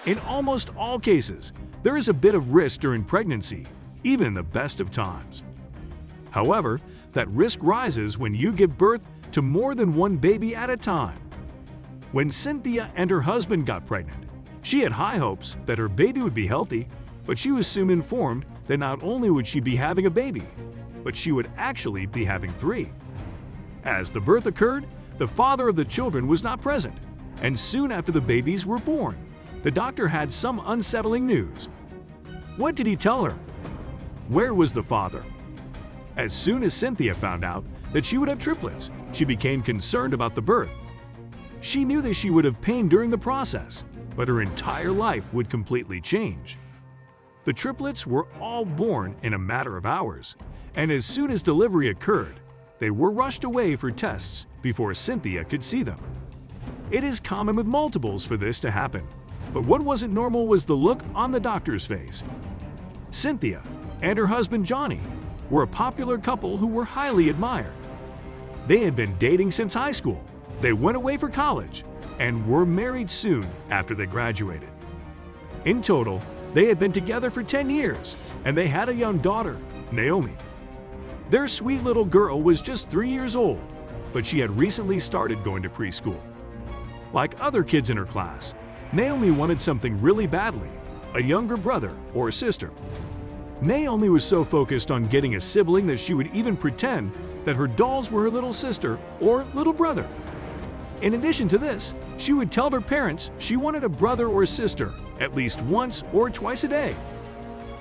In almost all cases, there is a bit of risk during pregnancy, even in the best of times. However, that risk rises when you give birth to more than one baby at a time. When Cynthia and her husband got pregnant, she had high hopes that her baby would be healthy, but she was soon informed that not only would she be having a baby, but she would actually be having 3. As the birth occurred, the father of the children was not present, and soon after the babies were born, the doctor had some unsettling news. What did he tell her? Where was the father? As soon as Cynthia found out that she would have triplets, she became concerned about the birth. She knew that she would have pain during the process, but her entire life would completely change. The triplets were all born in a matter of hours, and as soon as delivery occurred, they were rushed away for tests before Cynthia could see them. It is common with multiples for this to happen, but what wasn't normal was the look on the doctor's face. Cynthia and her husband Johnny were a popular couple who were highly admired. They had been dating since high school, they went away for college, and were married soon after they graduated. In total, they had been together for 10 years, and they had a young daughter, Naomi. Their sweet little girl was just 3 years old, but she had recently started going to preschool. Like other kids in her class, Naomi wanted something really badly, a younger brother or sister. Naomi was so focused on getting a sibling that she would even pretend that her dolls were her little sister or little brother. In addition to this, she would tell her parents she wanted a brother or sister at least once or twice a day.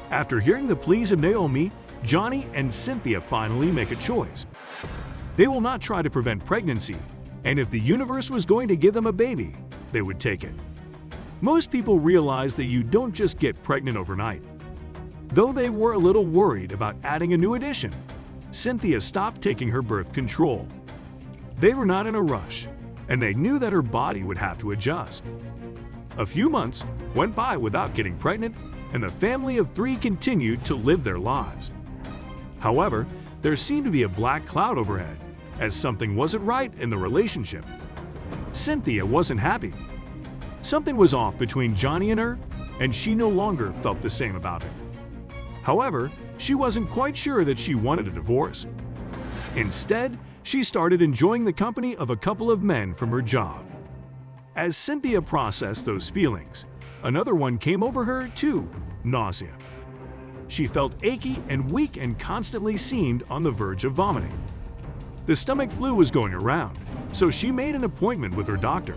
After hearing the pleas of Naomi, Johnny and Cynthia finally make a choice. They will not try to prevent pregnancy, and if the universe was going to give them a baby, they would take it. Most people realize that you don't just get pregnant overnight. Though they were a little worried about adding a new addition, Cynthia stopped taking her birth control. They were not in a rush, and they knew that her body would have to adjust. A few months went by without getting pregnant, and the family of 3 continued to live their lives. However, there seemed to be a black cloud overhead, as something wasn't right in the relationship. Cynthia wasn't happy. Something was off between Johnny and her, and she no longer felt the same about it. However, she wasn't quite sure that she wanted a divorce. Instead, she started enjoying the company of a couple of men from her job. As Cynthia processed those feelings, another one came over her too: nausea. She felt achy and weak and constantly seemed on the verge of vomiting. The stomach flu was going around, so she made an appointment with her doctor.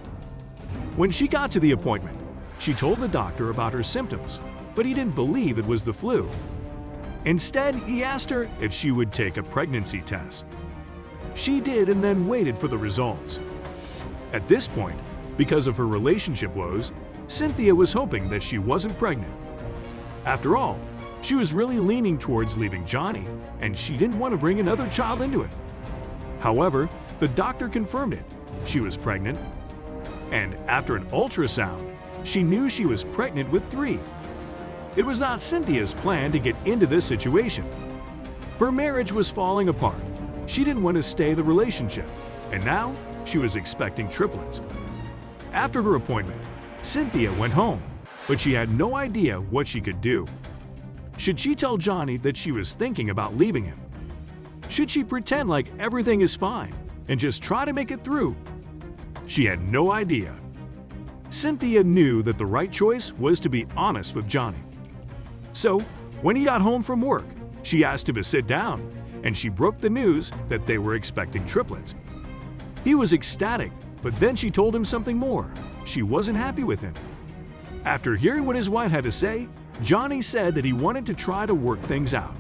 When she got to the appointment, she told the doctor about her symptoms, but he didn't believe it was the flu. Instead, he asked her if she would take a pregnancy test. She did and then waited for the results. At this point, because of her relationship woes, Cynthia was hoping that she wasn't pregnant. After all, she was really leaning towards leaving Johnny, and she didn't want to bring another child into it. However, the doctor confirmed it. She was pregnant. And after an ultrasound, she knew she was pregnant with 3. It was not Cynthia's plan to get into this situation. Her marriage was falling apart. She didn't want to stay in the relationship, and now she was expecting triplets. After her appointment, Cynthia went home, but she had no idea what she could do. Should she tell Johnny that she was thinking about leaving him? Should she pretend like everything is fine and just try to make it through? She had no idea. Cynthia knew that the right choice was to be honest with Johnny. So, when he got home from work, she asked him to sit down, and she broke the news that they were expecting triplets. He was ecstatic, but then she told him something more. She wasn't happy with him. After hearing what his wife had to say, Johnny said that he wanted to try to work things out.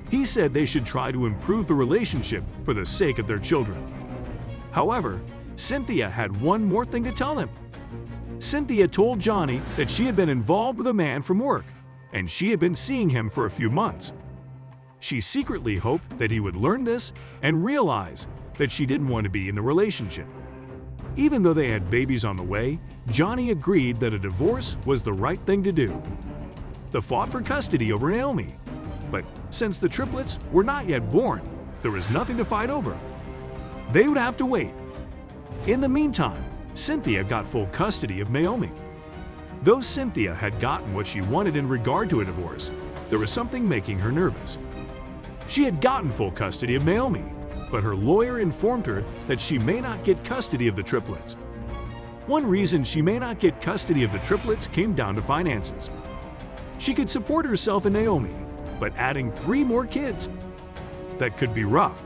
He said they should try to improve the relationship for the sake of their children. However, Cynthia had one more thing to tell him. Cynthia told Johnny that she had been involved with a man from work, and she had been seeing him for a few months. She secretly hoped that he would learn this and realize that she didn't want to be in the relationship. Even though they had babies on the way, Johnny agreed that a divorce was the right thing to do. They fought for custody over Naomi, but since the triplets were not yet born, there was nothing to fight over. They would have to wait. In the meantime, Cynthia got full custody of Naomi. Though Cynthia had gotten what she wanted in regard to a divorce, there was something making her nervous. She had gotten full custody of Naomi, but her lawyer informed her that she may not get custody of the triplets. One reason she may not get custody of the triplets came down to finances. She could support herself and Naomi, but adding 3 more kids, that could be rough.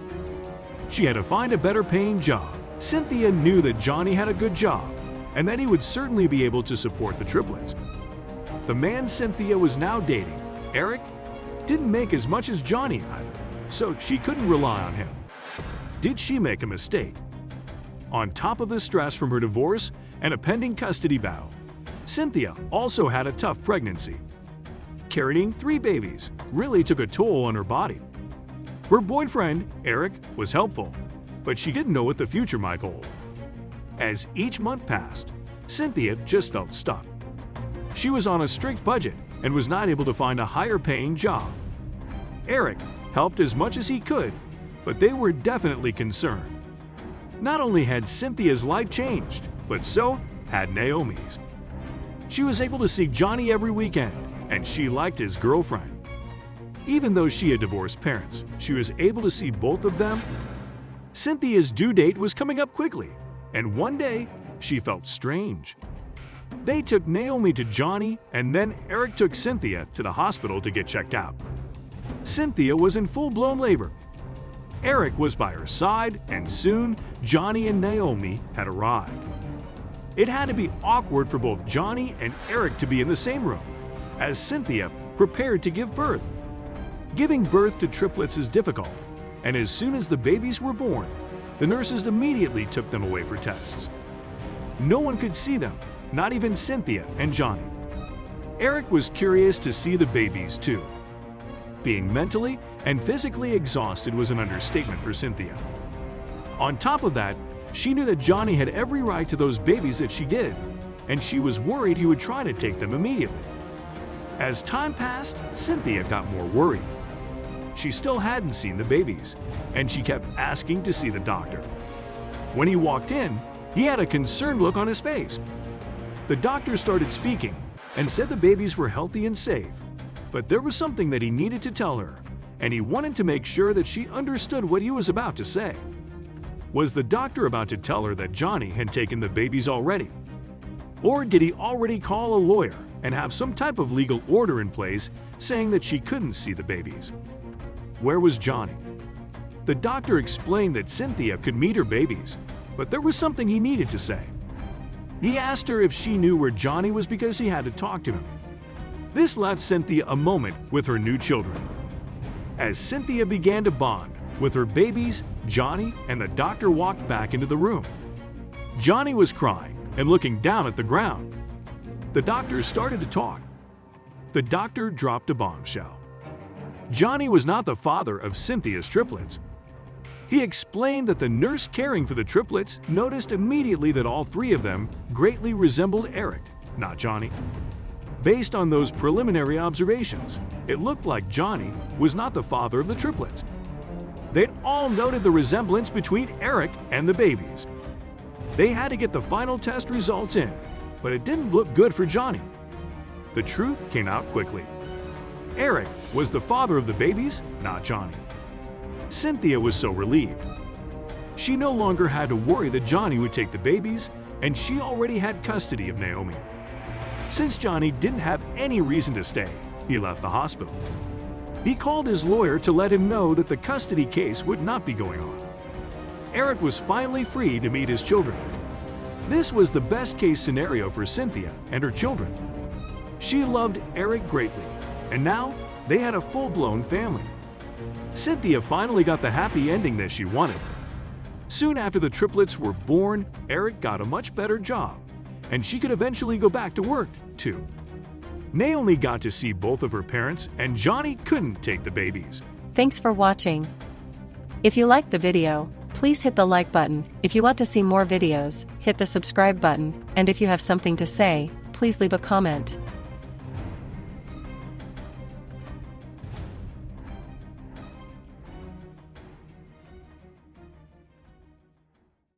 She had to find a better paying job. Cynthia knew that Johnny had a good job and that he would certainly be able to support the triplets. The man Cynthia was now dating, Eric, didn't make as much as Johnny either, so she couldn't rely on him. Did she make a mistake? On top of the stress from her divorce and a pending custody battle, Cynthia also had a tough pregnancy. Carrying 3 babies really took a toll on her body. Her boyfriend, Eric, was helpful, but she didn't know what the future might hold. As each month passed, Cynthia just felt stuck. She was on a strict budget and was not able to find a higher-paying job. Eric helped as much as he could, but they were definitely concerned. Not only had Cynthia's life changed, but so had Naomi's. She was able to see Johnny every weekend, and she liked his girlfriend. Even though she had divorced parents, she was able to see both of them. Cynthia's due date was coming up quickly, and one day she felt strange. They took Naomi to Johnny, and then Eric took Cynthia to the hospital to get checked out. Cynthia was in full-blown labor. Eric was by her side, and soon Johnny and Naomi had arrived. It had to be awkward for both Johnny and Eric to be in the same room, as Cynthia prepared to give birth. Giving birth to triplets is difficult, and as soon as the babies were born, the nurses immediately took them away for tests. No one could see them, not even Cynthia and Johnny. Eric was curious to see the babies too. Being mentally and physically exhausted was an understatement for Cynthia. On top of that, she knew that Johnny had every right to those babies that she did, and she was worried he would try to take them immediately. As time passed, Cynthia got more worried. She still hadn't seen the babies, and she kept asking to see the doctor. When he walked in, he had a concerned look on his face. The doctor started speaking and said the babies were healthy and safe, but there was something that he needed to tell her, and he wanted to make sure that she understood what he was about to say. Was the doctor about to tell her that Johnny had taken the babies already? Or did he already call a lawyer and have some type of legal order in place saying that she couldn't see the babies? Where was Johnny? The doctor explained that Cynthia could meet her babies, but there was something he needed to say. He asked her if she knew where Johnny was because he had to talk to him. This left Cynthia a moment with her new children. As Cynthia began to bond with her babies, Johnny and the doctor walked back into the room. Johnny was crying and looking down at the ground. The doctor started to talk. The doctor dropped a bombshell. Johnny was not the father of Cynthia's triplets. He explained that the nurse caring for the triplets noticed immediately that all 3 of them greatly resembled Eric, not Johnny. Based on those preliminary observations, it looked like Johnny was not the father of the triplets. They'd all noted the resemblance between Eric and the babies. They had to get the final test results in, but it didn't look good for Johnny. The truth came out quickly. Eric was the father of the babies, not Johnny. Cynthia was so relieved. She no longer had to worry that Johnny would take the babies, and she already had custody of Naomi. Since Johnny didn't have any reason to stay, he left the hospital. He called his lawyer to let him know that the custody case would not be going on. Eric was finally free to meet his children. This was the best-case scenario for Cynthia and her children. She loved Eric greatly, and now they had a full-blown family. Cynthia finally got the happy ending that she wanted. Soon after the triplets were born, Eric got a much better job, and she could eventually go back to work, too. Naomi got to see both of her parents, and Johnny couldn't take the babies. Thanks for watching. If you liked the video, please hit the like button. If you want to see more videos, hit the subscribe button, and if you have something to say, please leave a comment.